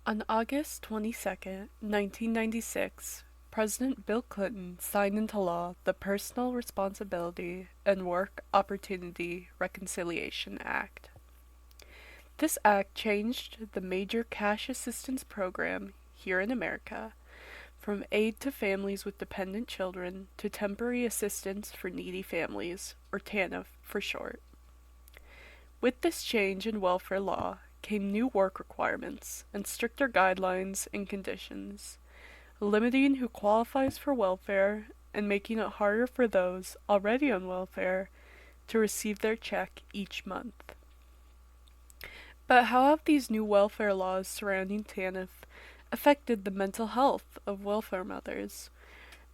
On August 22nd, 1996, President Bill Clinton signed into law the Personal Responsibility and Work Opportunity Reconciliation Act. This act changed the major cash assistance program here in America from aid to families with dependent children to temporary assistance for needy families, or TANF for short. With this change in welfare law came new work requirements and stricter guidelines and conditions, limiting who qualifies for welfare and making it harder for those already on welfare to receive their check each month. But how have these new welfare laws surrounding TANF affected the mental health of welfare mothers?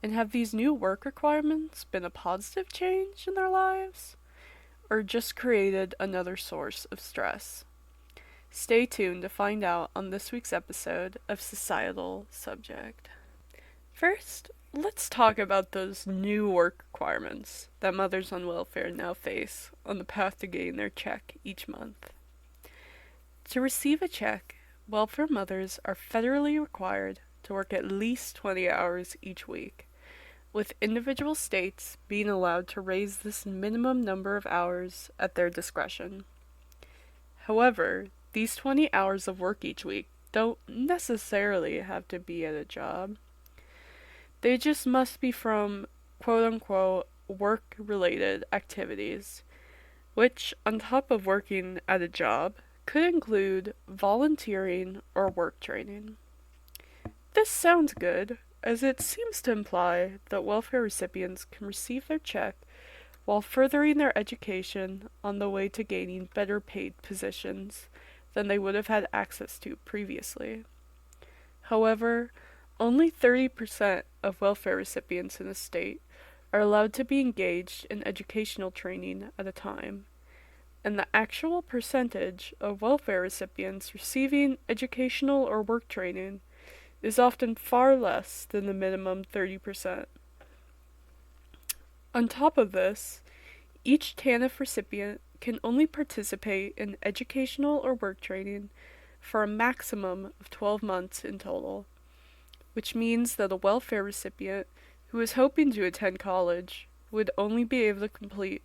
And have these new work requirements been a positive change in their lives? Or just created another source of stress? Stay tuned to find out on this week's episode of Societal Subject. First, let's talk about those new work requirements that mothers on welfare now face on the path to getting their check each month. To receive a check, welfare mothers are federally required to work at least 20 hours each week, with individual states being allowed to raise this minimum number of hours at their discretion. However, these 20 hours of work each week don't necessarily have to be at a job. They just must be from quote-unquote work-related activities, which, on top of working at a job, could include volunteering or work training. This sounds good, as it seems to imply that welfare recipients can receive their check while furthering their education on the way to gaining better paid positions than they would have had access to previously. However, only 30% of welfare recipients in the state are allowed to be engaged in educational training at a time, and the actual percentage of welfare recipients receiving educational or work training is often far less than the minimum 30%. On top of this, each TANF recipient can only participate in educational or work training for a maximum of 12 months in total, which means that a welfare recipient who is hoping to attend college would only be able to complete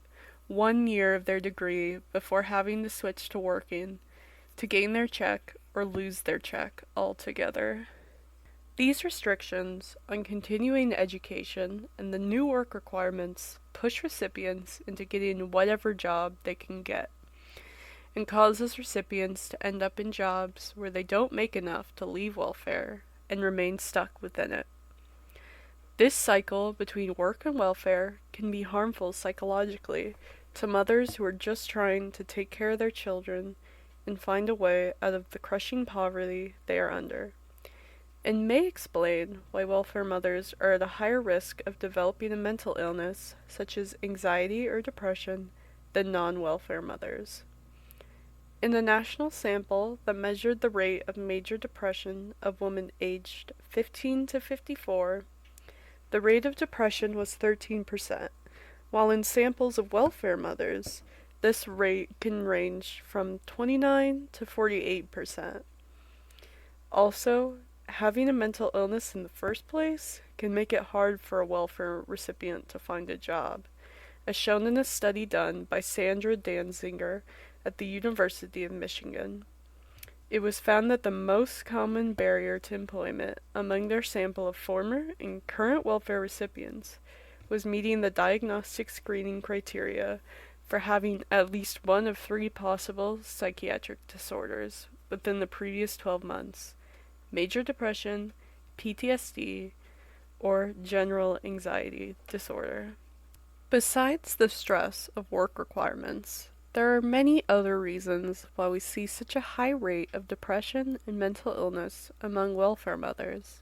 1 year of their degree before having to switch to working to gain their check or lose their check altogether. These restrictions on continuing education and the new work requirements push recipients into getting whatever job they can get, and causes recipients to end up in jobs where they don't make enough to leave welfare and remain stuck within it. This cycle between work and welfare can be harmful psychologically to mothers who are just trying to take care of their children and find a way out of the crushing poverty they are under, and may explain why welfare mothers are at a higher risk of developing a mental illness, such as anxiety or depression, than non-welfare mothers. In a national sample that measured the rate of major depression of women aged 15 to 54, the rate of depression was 13%, while in samples of welfare mothers, this rate can range from 29 to 48%. Also, having a mental illness in the first place can make it hard for a welfare recipient to find a job, as shown in a study done by Sandra Danziger at the University of Michigan. It was found that the most common barrier to employment among their sample of former and current welfare recipients was meeting the diagnostic screening criteria for having at least one of 3 possible psychiatric disorders within the previous 12 months: major depression, PTSD, or general anxiety disorder. Besides the stress of work requirements, there are many other reasons why we see such a high rate of depression and mental illness among welfare mothers.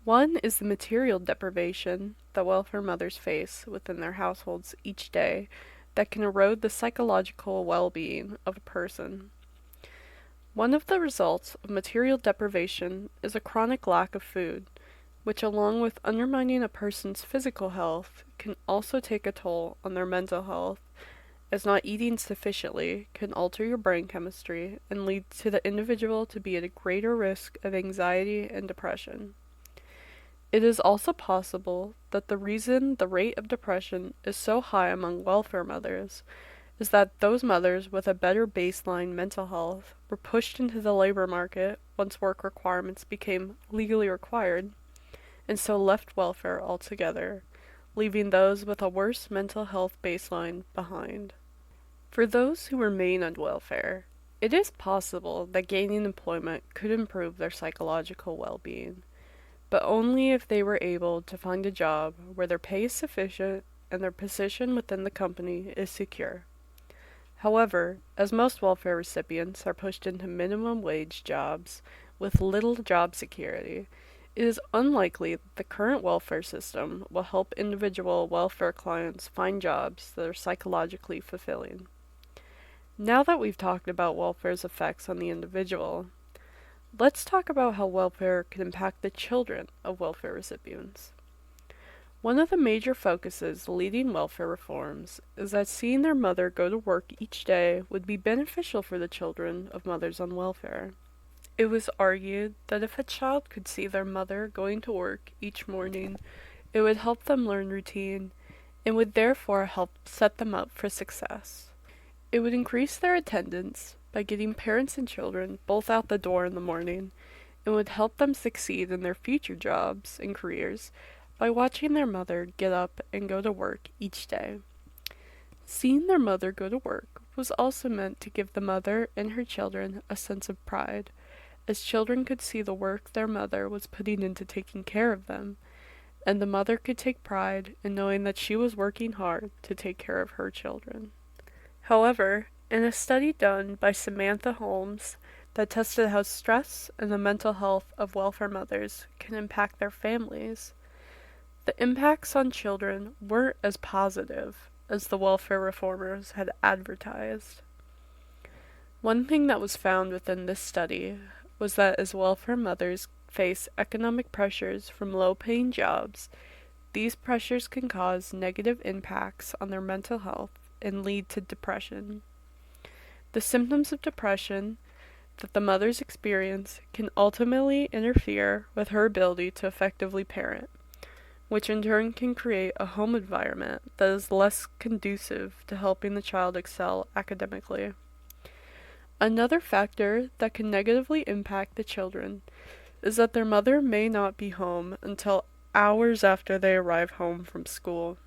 One is the material deprivation that welfare mothers face within their households each day that can erode the psychological well-being of a person. One of the results of material deprivation is a chronic lack of food, which, along with undermining a person's physical health, can also take a toll on their mental health, as not eating sufficiently can alter your brain chemistry and lead to the individual to be at a greater risk of anxiety and depression. It is also possible that the reason the rate of depression is so high among welfare mothers is that those mothers with a better baseline mental health were pushed into the labor market once work requirements became legally required, and so left welfare altogether, leaving those with a worse mental health baseline behind. For those who remain on welfare, it is possible that gaining employment could improve their psychological well-being, but only if they were able to find a job where their pay is sufficient and their position within the company is secure. However, as most welfare recipients are pushed into minimum wage jobs with little job security, it is unlikely that the current welfare system will help individual welfare clients find jobs that are psychologically fulfilling. Now that we've talked about welfare's effects on the individual, let's talk about how welfare can impact the children of welfare recipients. One of the major focuses leading welfare reforms is that seeing their mother go to work each day would be beneficial for the children of mothers on welfare. It was argued that if a child could see their mother going to work each morning, it would help them learn routine and would therefore help set them up for success. It would increase their attendance by getting parents and children both out the door in the morning and would help them succeed in their future jobs and careers by watching their mother get up and go to work each day. Seeing their mother go to work was also meant to give the mother and her children a sense of pride, as children could see the work their mother was putting into taking care of them, and the mother could take pride in knowing that she was working hard to take care of her children. However, in a study done by Samantha Holmes that tested how stress and the mental health of welfare mothers can impact their families, the impacts on children weren't as positive as the welfare reformers had advertised. One thing that was found within this study was that as welfare mothers face economic pressures from low-paying jobs, these pressures can cause negative impacts on their mental health and lead to depression. The symptoms of depression that the mothers experience can ultimately interfere with her ability to effectively parent, which in turn can create a home environment that is less conducive to helping the child excel academically. Another factor that can negatively impact the children is that their mother may not be home until hours after they arrive home from school.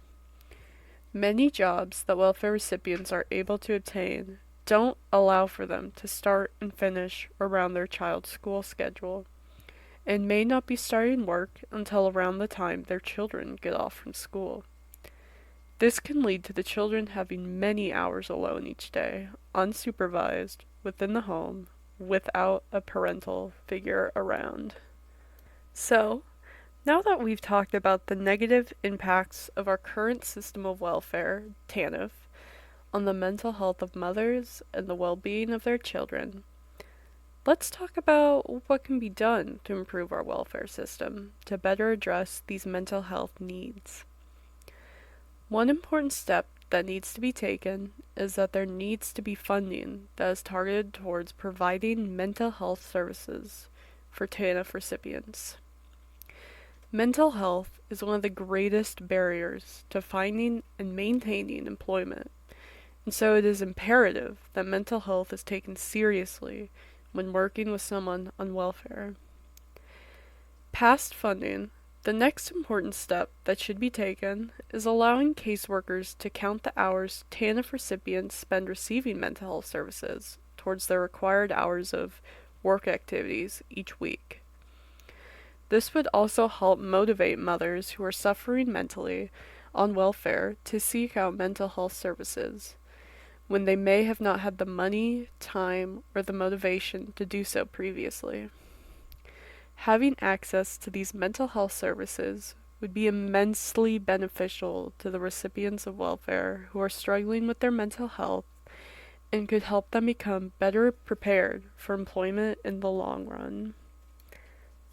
Many jobs that welfare recipients are able to obtain don't allow for them to start and finish around their child's school schedule, and may not be starting work until around the time their children get off from school. This can lead to the children having many hours alone each day, unsupervised, within the home, without a parental figure around. So, now that we've talked about the negative impacts of our current system of welfare, TANF, on the mental health of mothers and the well-being of their children, let's talk about what can be done to improve our welfare system to better address these mental health needs. One important step that needs to be taken is that there needs to be funding that is targeted towards providing mental health services for TANF recipients. Mental health is one of the greatest barriers to finding and maintaining employment, and so it is imperative that mental health is taken seriously when working with someone on welfare. Past funding, the next important step that should be taken is allowing caseworkers to count the hours TANF recipients spend receiving mental health services towards their required hours of work activities each week. This would also help motivate mothers who are suffering mentally on welfare to seek out mental health services, when they may have not had the money, time, or the motivation to do so previously. Having access to these mental health services would be immensely beneficial to the recipients of welfare who are struggling with their mental health and could help them become better prepared for employment in the long run.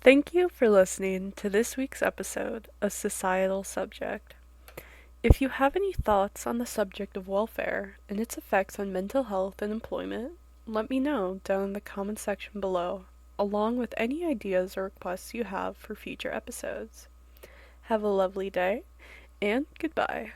Thank you for listening to this week's episode of Societal Subject. If you have any thoughts on the subject of welfare and its effects on mental health and employment, let me know down in the comment section below, along with any ideas or requests you have for future episodes. Have a lovely day, and goodbye.